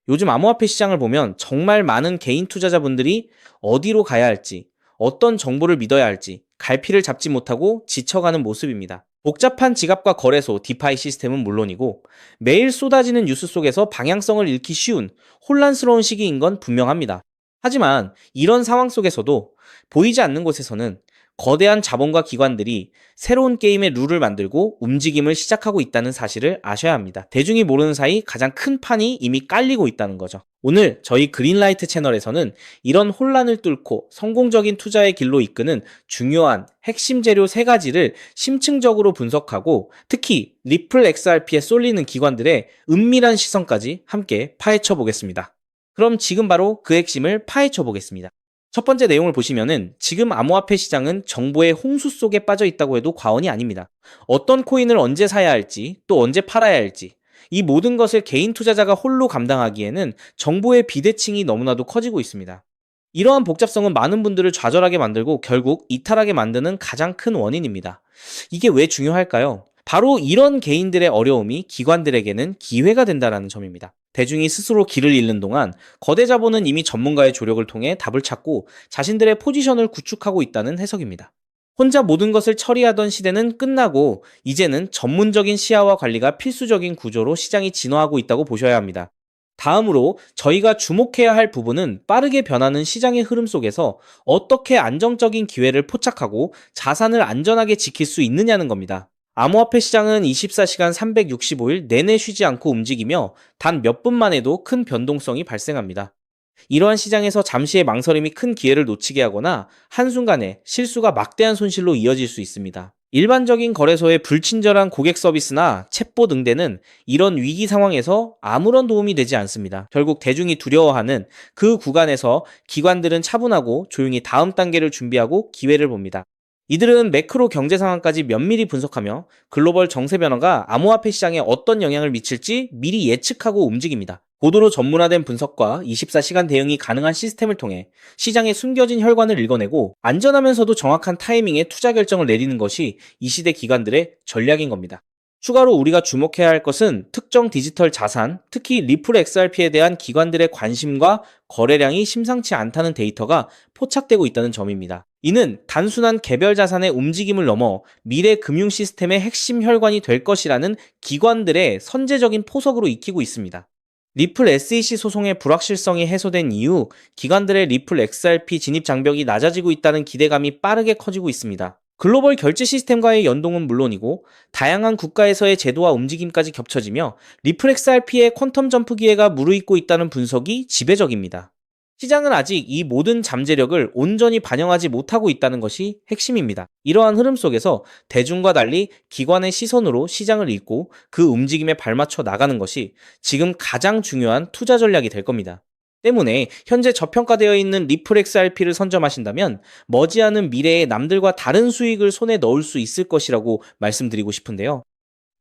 요즘 암호화폐 시장을 보면 정말 많은 개인 투자자분들이 어디로 가야 할지, 어떤 정보를 믿어야 할지 갈피를 잡지 못하고 지쳐가는 모습입니다. 복잡한 지갑과 거래소, 디파이 시스템은 물론이고 매일 쏟아지는 뉴스 속에서 방향성을 잃기 쉬운 혼란스러운 시기인 건 분명합니다. 하지만 이런 상황 속에서도 보이지 않는 곳에서는 거대한 자본과 기관들이 새로운 게임의 룰을 만들고 움직임을 시작하고 있다는 사실을 아셔야 합니다. 대중이 모르는 사이 가장 큰 판이 이미 깔리고 있다는 거죠. 오늘 저희 그린라이트 채널에서는 이런 혼란을 뚫고 성공적인 투자의 길로 이끄는 중요한 핵심 재료 3가지를 심층적으로 분석하고 특히 리플 XRP에 쏠리는 기관들의 은밀한 시선까지 함께 파헤쳐 보겠습니다. 그럼 지금 바로 그 핵심을 파헤쳐 보겠습니다. 첫 번째 내용을 보시면은 지금 암호화폐 시장은 정보의 홍수 속에 빠져 있다고 해도 과언이 아닙니다. 어떤 코인을 언제 사야 할지 또 언제 팔아야 할지 이 모든 것을 개인 투자자가 홀로 감당하기에는 정보의 비대칭이 너무나도 커지고 있습니다. 이러한 복잡성은 많은 분들을 좌절하게 만들고 결국 이탈하게 만드는 가장 큰 원인입니다. 이게 왜 중요할까요? 바로 이런 개인들의 어려움이 기관들에게는 기회가 된다는 점입니다. 대중이 스스로 길을 잃는 동안 거대 자본은 이미 전문가의 조력을 통해 답을 찾고 자신들의 포지션을 구축하고 있다는 해석입니다. 혼자 모든 것을 처리하던 시대는 끝나고 이제는 전문적인 시야와 관리가 필수적인 구조로 시장이 진화하고 있다고 보셔야 합니다. 다음으로 저희가 주목해야 할 부분은 빠르게 변하는 시장의 흐름 속에서 어떻게 안정적인 기회를 포착하고 자산을 안전하게 지킬 수 있느냐는 겁니다. 암호화폐 시장은 24시간 365일 내내 쉬지 않고 움직이며 단 몇 분만 해도 큰 변동성이 발생합니다. 이러한 시장에서 잠시의 망설임이 큰 기회를 놓치게 하거나 한순간에 실수가 막대한 손실로 이어질 수 있습니다. 일반적인 거래소의 불친절한 고객 서비스나 챗봇 응대는 이런 위기 상황에서 아무런 도움이 되지 않습니다. 결국 대중이 두려워하는 그 구간에서 기관들은 차분하고 조용히 다음 단계를 준비하고 기회를 봅니다. 이들은 매크로 경제 상황까지 면밀히 분석하며 글로벌 정세 변화가 암호화폐 시장에 어떤 영향을 미칠지 미리 예측하고 움직입니다. 고도로 전문화된 분석과 24시간 대응이 가능한 시스템을 통해 시장의 숨겨진 혈관을 읽어내고 안전하면서도 정확한 타이밍에 투자 결정을 내리는 것이 이 시대 기관들의 전략인 겁니다. 추가로 우리가 주목해야 할 것은 특정 디지털 자산, 특히 리플 XRP에 대한 기관들의 관심과 거래량이 심상치 않다는 데이터가 포착되고 있다는 점입니다. 이는 단순한 개별 자산의 움직임을 넘어 미래 금융 시스템의 핵심 혈관이 될 것이라는 기관들의 선제적인 포석으로 익히고 있습니다. 리플 SEC 소송의 불확실성이 해소된 이후 기관들의 리플 XRP 진입 장벽이 낮아지고 있다는 기대감이 빠르게 커지고 있습니다. 글로벌 결제 시스템과의 연동은 물론이고 다양한 국가에서의 제도와 움직임까지 겹쳐지며 리플 XRP의 퀀텀 점프 기회가 무르익고 있다는 분석이 지배적입니다. 시장은 아직 이 모든 잠재력을 온전히 반영하지 못하고 있다는 것이 핵심입니다. 이러한 흐름 속에서 대중과 달리 기관의 시선으로 시장을 읽고 그 움직임에 발맞춰 나가는 것이 지금 가장 중요한 투자 전략이 될 겁니다. 때문에 현재 저평가되어 있는 리플 XRP를 선점하신다면 머지않은 미래에 남들과 다른 수익을 손에 넣을 수 있을 것이라고 말씀드리고 싶은데요.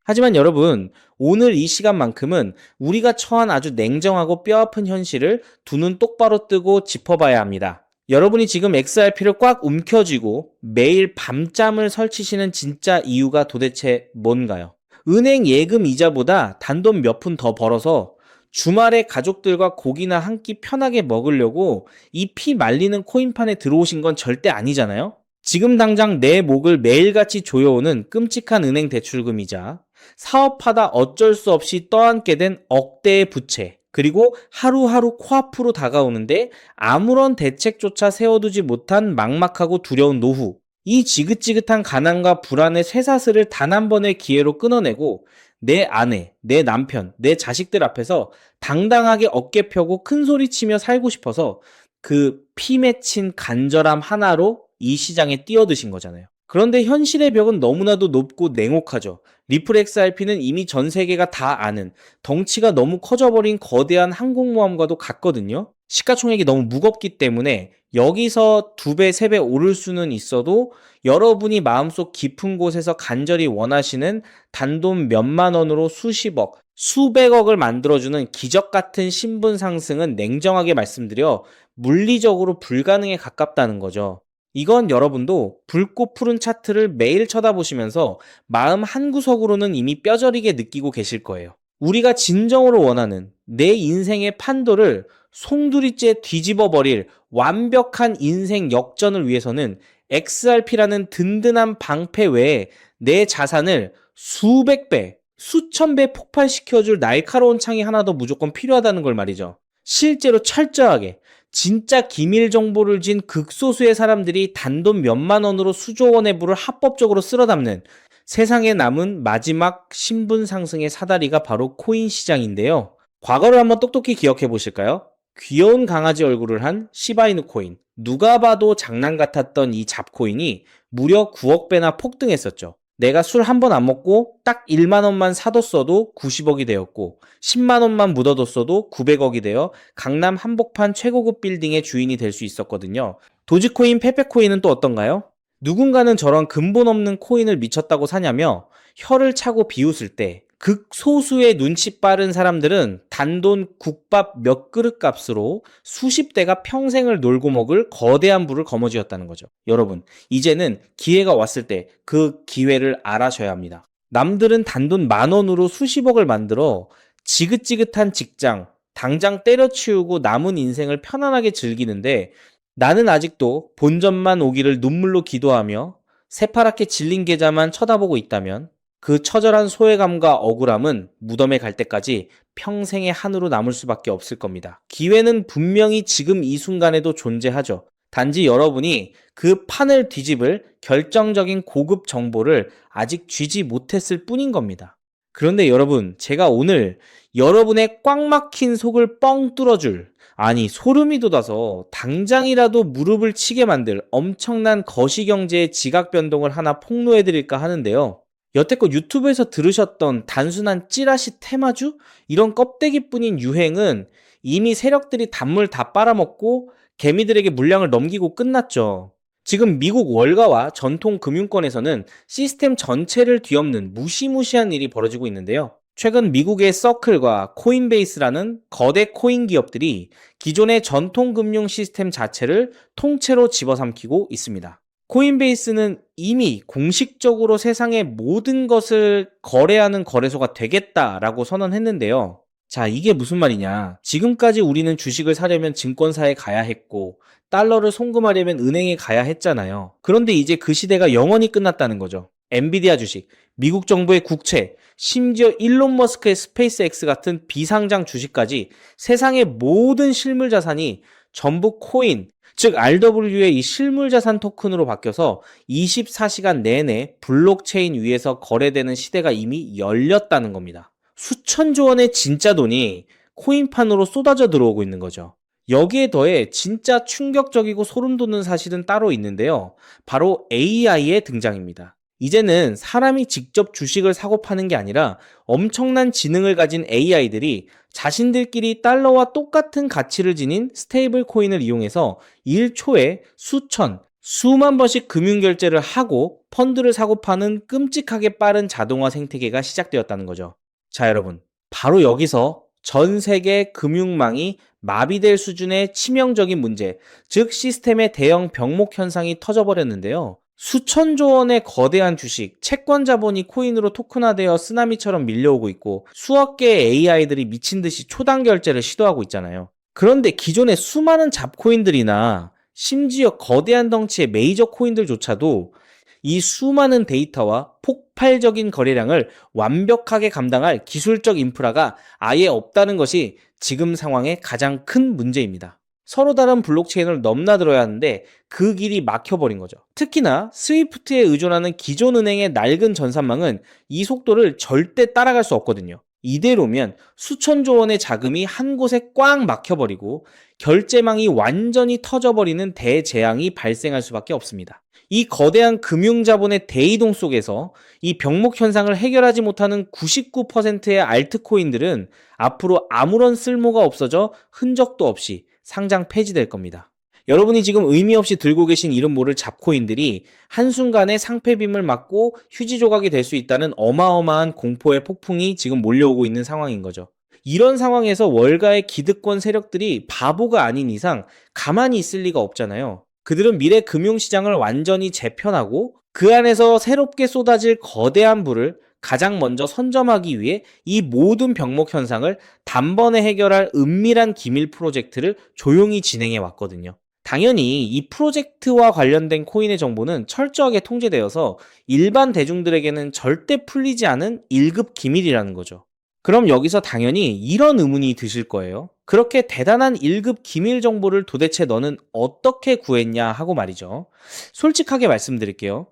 하지만 여러분, 오늘 이 시간만큼은 우리가 처한 아주 냉정하고 뼈아픈 현실을 두 눈 똑바로 뜨고 짚어봐야 합니다. 여러분이 지금 XRP를 꽉 움켜쥐고 매일 밤잠을 설치시는 진짜 이유가 도대체 뭔가요? 은행 예금 이자보다 단돈 몇 푼 더 벌어서 주말에 가족들과 고기나 한 끼 편하게 먹으려고 이 피 말리는 코인판에 들어오신 건 절대 아니잖아요? 지금 당장 내 목을 매일같이 조여오는 끔찍한 은행 대출금이자 사업하다 어쩔 수 없이 떠안게 된 억대의 부채, 그리고 하루하루 코앞으로 다가오는데 아무런 대책조차 세워두지 못한 막막하고 두려운 노후, 이 지긋지긋한 가난과 불안의 쇠사슬을 단 한 번의 기회로 끊어내고 내 아내, 내 남편, 내 자식들 앞에서 당당하게 어깨 펴고 큰 소리치며 살고 싶어서 그 피 맺힌 간절함 하나로 이 시장에 뛰어드신 거잖아요. 그런데 현실의 벽은 너무나도 높고 냉혹하죠. 리플 XRP는 이미 전 세계가 다 아는 덩치가 너무 커져버린 거대한 항공모함과도 같거든요. 시가총액이 너무 무겁기 때문에 여기서 2배, 3배 오를 수는 있어도 여러분이 마음속 깊은 곳에서 간절히 원하시는 단돈 몇만 원으로 수십억, 수백억을 만들어주는 기적 같은 신분 상승은 냉정하게 말씀드려 물리적으로 불가능에 가깝다는 거죠. 이건 여러분도 붉고 푸른 차트를 매일 쳐다보시면서 마음 한구석으로는 이미 뼈저리게 느끼고 계실 거예요. 우리가 진정으로 원하는 내 인생의 판도를 송두리째 뒤집어 버릴 완벽한 인생 역전을 위해서는 XRP라는 든든한 방패 외에 내 자산을 수백 배, 수천 배 폭발시켜줄 날카로운 창이 하나 더 무조건 필요하다는 걸 말이죠. 실제로 철저하게 진짜 기밀 정보를 쥔 극소수의 사람들이 단돈 몇만 원으로 수조 원의 부를 합법적으로 쓸어 담는 세상에 남은 마지막 신분 상승의 사다리가 바로 코인 시장인데요. 과거를 한번 똑똑히 기억해 보실까요? 귀여운 강아지 얼굴을 한 시바이누 코인. 누가 봐도 장난 같았던 이 잡코인이 무려 9억 배나 폭등했었죠. 내가 술 한 번 안 먹고 딱 1만 원만 사뒀어도 90억이 되었고 10만 원만 묻어뒀어도 900억이 되어 강남 한복판 최고급 빌딩의 주인이 될 수 있었거든요. 도지코인, 페페코인은 또 어떤가요? 누군가는 저런 근본 없는 코인을 미쳤다고 사냐며 혀를 차고 비웃을 때 극소수의 눈치 빠른 사람들은 단돈 국밥 몇 그릇 값으로 수십 대가 평생을 놀고 먹을 거대한 부를 거머쥐었다는 거죠. 여러분, 이제는 기회가 왔을 때 그 기회를 알아셔야 합니다. 남들은 단돈 10,000원으로 수십억을 만들어 지긋지긋한 직장, 당장 때려치우고 남은 인생을 편안하게 즐기는데 나는 아직도 본전만 오기를 눈물로 기도하며 새파랗게 질린 계좌만 쳐다보고 있다면 그 처절한 소외감과 억울함은 무덤에 갈 때까지 평생의 한으로 남을 수밖에 없을 겁니다. 기회는 분명히 지금 이 순간에도 존재하죠. 단지 여러분이 그 판을 뒤집을 결정적인 고급 정보를 아직 쥐지 못했을 뿐인 겁니다. 그런데 여러분, 제가 오늘 여러분의 꽉 막힌 속을 뻥 뚫어줄, 아니 소름이 돋아서 당장이라도 무릎을 치게 만들 엄청난 거시경제의 지각 변동을 하나 폭로해드릴까 하는데요. 여태껏 유튜브에서 들으셨던 단순한 찌라시 테마주? 이런 껍데기뿐인 유행은 이미 세력들이 단물 다 빨아먹고 개미들에게 물량을 넘기고 끝났죠. 지금 미국 월가와 전통 금융권에서는 시스템 전체를 뒤엎는 무시무시한 일이 벌어지고 있는데요. 최근 미국의 서클과 코인베이스라는 거대 코인 기업들이 기존의 전통 금융 시스템 자체를 통째로 집어삼키고 있습니다. 코인베이스는 이미 공식적으로 세상의 모든 것을 거래하는 거래소가 되겠다라고 선언했는데요. 자, 이게 무슨 말이냐. 지금까지 우리는 주식을 사려면 증권사에 가야 했고 달러를 송금하려면 은행에 가야 했잖아요. 그런데 이제 그 시대가 영원히 끝났다는 거죠. 엔비디아 주식, 미국 정부의 국채, 심지어 일론 머스크의 스페이스X 같은 비상장 주식까지 세상의 모든 실물 자산이 전부 코인, 즉 RW의 이 실물 자산 토큰으로 바뀌어서 24시간 내내 블록체인 위에서 거래되는 시대가 이미 열렸다는 겁니다. 수천조 원의 진짜 돈이 코인판으로 쏟아져 들어오고 있는 거죠. 여기에 더해 진짜 충격적이고 소름 돋는 사실은 따로 있는데요. 바로 AI의 등장입니다. 이제는 사람이 직접 주식을 사고 파는 게 아니라 엄청난 지능을 가진 AI들이 자신들끼리 달러와 똑같은 가치를 지닌 스테이블 코인을 이용해서 1초에 수천, 수만 번씩 금융결제를 하고 펀드를 사고 파는 끔찍하게 빠른 자동화 생태계가 시작되었다는 거죠. 자, 여러분, 바로 여기서 전 세계 금융망이 마비될 수준의 치명적인 문제, 즉 시스템의 대형 병목 현상이 터져버렸는데요. 수천조 원의 거대한 주식, 채권 자본이 코인으로 토큰화되어 쓰나미처럼 밀려오고 있고 수억 개의 AI들이 미친 듯이 초당 결제를 시도하고 있잖아요. 그런데 기존의 수많은 잡코인들이나 심지어 거대한 덩치의 메이저 코인들조차도 이 수많은 데이터와 폭발적인 거래량을 완벽하게 감당할 기술적 인프라가 아예 없다는 것이 지금 상황의 가장 큰 문제입니다. 서로 다른 블록체인을 넘나들어야 하는데 그 길이 막혀버린 거죠. 특히나 스위프트에 의존하는 기존 은행의 낡은 전산망은 이 속도를 절대 따라갈 수 없거든요. 이대로면 수천조 원의 자금이 한 곳에 꽉 막혀버리고 결제망이 완전히 터져버리는 대재앙이 발생할 수밖에 없습니다. 이 거대한 금융자본의 대이동 속에서 이 병목 현상을 해결하지 못하는 99%의 알트코인들은 앞으로 아무런 쓸모가 없어져 흔적도 없이 상장 폐지될 겁니다. 여러분이 지금 의미 없이 들고 계신 이름 모를 잡코인들이 한순간에 상폐빔을 맞고 휴지 조각이 될 수 있다는 어마어마한 공포의 폭풍이 지금 몰려오고 있는 상황인 거죠. 이런 상황에서 월가의 기득권 세력들이 바보가 아닌 이상 가만히 있을 리가 없잖아요. 그들은 미래 금융시장을 완전히 재편하고 그 안에서 새롭게 쏟아질 거대한 부를 가장 먼저 선점하기 위해 이 모든 병목 현상을 단번에 해결할 은밀한 기밀 프로젝트를 조용히 진행해 왔거든요. 당연히 이 프로젝트와 관련된 코인의 정보는 철저하게 통제되어서 일반 대중들에게는 절대 풀리지 않은 1급 기밀이라는 거죠. 그럼 여기서 당연히 이런 의문이 드실 거예요. 그렇게 대단한 1급 기밀 정보를 도대체 너는 어떻게 구했냐 하고 말이죠. 솔직하게 말씀드릴게요.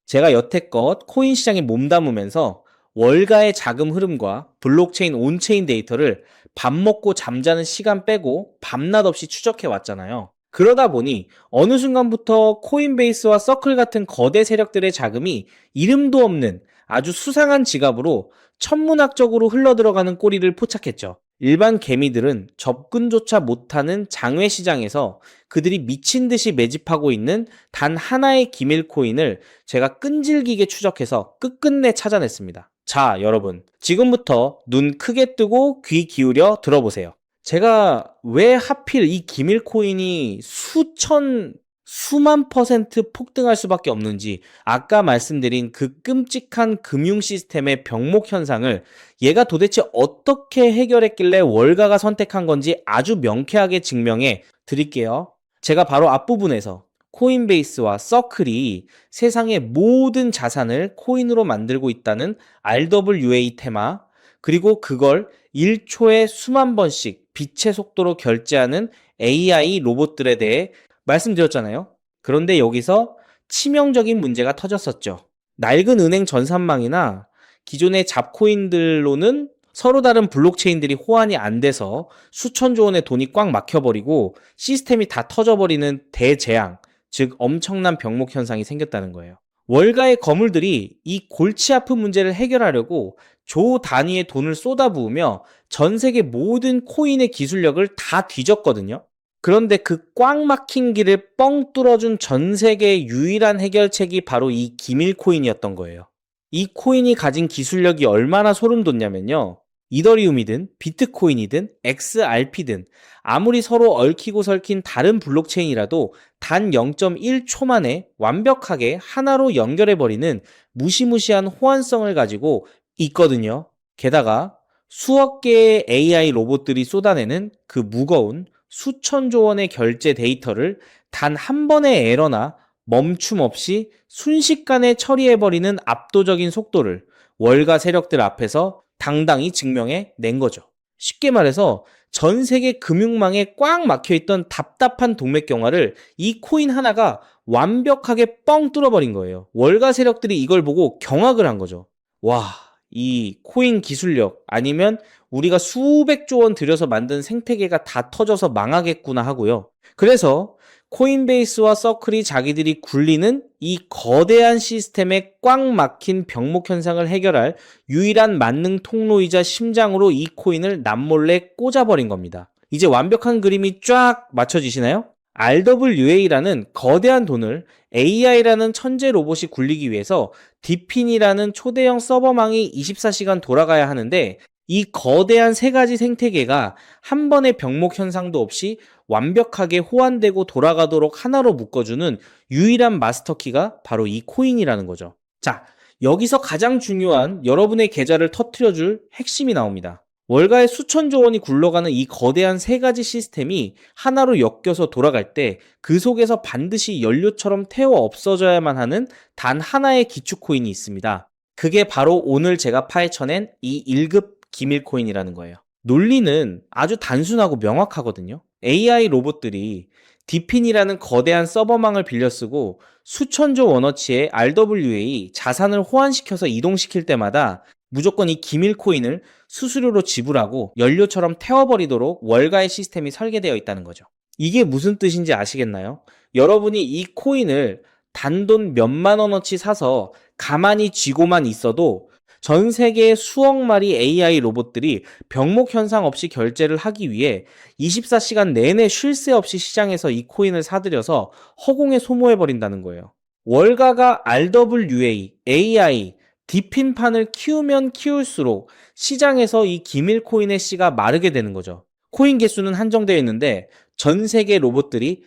제가 여태껏 코인 시장에 몸담으면서 월가의 자금 흐름과 블록체인 온체인 데이터를 밥 먹고 잠자는 시간 빼고 밤낮 없이 추적해 왔잖아요. 그러다 보니 어느 순간부터 코인베이스와 서클 같은 거대 세력들의 자금이 이름도 없는 아주 수상한 지갑으로 천문학적으로 흘러들어가는 꼬리를 포착했죠. 일반 개미들은 접근조차 못하는 장외 시장에서 그들이 미친 듯이 매집하고 있는 단 하나의 기밀 코인을 제가 끈질기게 추적해서 끝끝내 찾아냈습니다. 자, 여러분. 지금부터 눈 크게 뜨고 귀 기울여 들어보세요. 제가 왜 하필 이 기밀 코인이 수만 퍼센트 폭등할 수밖에 없는지, 아까 말씀드린 그 끔찍한 금융 시스템의 병목 현상을 얘가 도대체 어떻게 해결했길래 월가가 선택한 건지 아주 명쾌하게 증명해 드릴게요. 제가 바로 앞부분에서 코인베이스와 서클이 세상의 모든 자산을 코인으로 만들고 있다는 RWA 테마, 그리고 그걸 1초에 수만 번씩 빛의 속도로 결제하는 AI 로봇들에 대해 말씀드렸잖아요. 그런데 여기서 치명적인 문제가 터졌었죠. 낡은 은행 전산망이나 기존의 잡코인들로는 서로 다른 블록체인들이 호환이 안 돼서 수천조 원의 돈이 꽉 막혀버리고 시스템이 다 터져버리는 대재앙, 즉 엄청난 병목 현상이 생겼다는 거예요. 월가의 거물들이 이 골치 아픈 문제를 해결하려고 조 단위의 돈을 쏟아부으며 전 세계 모든 코인의 기술력을 다 뒤졌거든요. 그런데 그 꽉 막힌 길을 뻥 뚫어준 전 세계의 유일한 해결책이 바로 이 기밀 코인이었던 거예요. 이 코인이 가진 기술력이 얼마나 소름 돋냐면요. 이더리움이든 비트코인이든 XRP든 아무리 서로 얽히고 설킨 다른 블록체인이라도 단 0.1초 만에 완벽하게 하나로 연결해버리는 무시무시한 호환성을 가지고 있거든요. 게다가 수억 개의 AI 로봇들이 쏟아내는 그 무거운 수천조 원의 결제 데이터를 단 한 번의 에러나 멈춤 없이 순식간에 처리해버리는 압도적인 속도를 월가 세력들 앞에서 당당히 증명해 낸 거죠. 쉽게 말해서 전 세계 금융망에 꽉 막혀있던 답답한 동맥경화를 이 코인 하나가 완벽하게 뻥 뚫어버린 거예요. 월가 세력들이 이걸 보고 경악을 한 거죠. 와, 이 코인 기술력 아니면 우리가 수백조 원 들여서 만든 생태계가 다 터져서 망하겠구나 하고요. 그래서 코인베이스와 서클이 자기들이 굴리는 이 거대한 시스템에 꽉 막힌 병목 현상을 해결할 유일한 만능 통로이자 심장으로 이 코인을 남몰래 꽂아버린 겁니다. 이제 완벽한 그림이 쫙 맞춰지시나요? RWA라는 거대한 돈을 AI라는 천재 로봇이 굴리기 위해서 디핀이라는 초대형 서버망이 24시간 돌아가야 하는데 이 거대한 세 가지 생태계가 한 번의 병목 현상도 없이 완벽하게 호환되고 돌아가도록 하나로 묶어주는 유일한 마스터키가 바로 이 코인이라는 거죠. 자, 여기서 가장 중요한 여러분의 계좌를 터트려줄 핵심이 나옵니다. 월가의 수천조 원이 굴러가는 이 거대한 세 가지 시스템이 하나로 엮여서 돌아갈 때 그 속에서 반드시 연료처럼 태워 없어져야만 하는 단 하나의 기축 코인이 있습니다. 그게 바로 오늘 제가 파헤쳐낸 이 1급 기밀 코인이라는 거예요. 논리는 아주 단순하고 명확하거든요. AI 로봇들이 디핀이라는 거대한 서버망을 빌려 쓰고 수천조 원어치의 RWA 자산을 호환시켜서 이동시킬 때마다 무조건 이 기밀 코인을 수수료로 지불하고 연료처럼 태워버리도록 월가의 시스템이 설계되어 있다는 거죠. 이게 무슨 뜻인지 아시겠나요? 여러분이 이 코인을 단돈 몇만 원어치 사서 가만히 쥐고만 있어도 전 세계의 수억 마리 AI 로봇들이 병목 현상 없이 결제를 하기 위해 24시간 내내 쉴 새 없이 시장에서 이 코인을 사들여서 허공에 소모해버린다는 거예요. 월가가 RWA, AI, 디핀판을 키우면 키울수록 시장에서 이 기밀 코인의 씨가 마르게 되는 거죠. 코인 개수는 한정되어 있는데 전 세계 로봇들이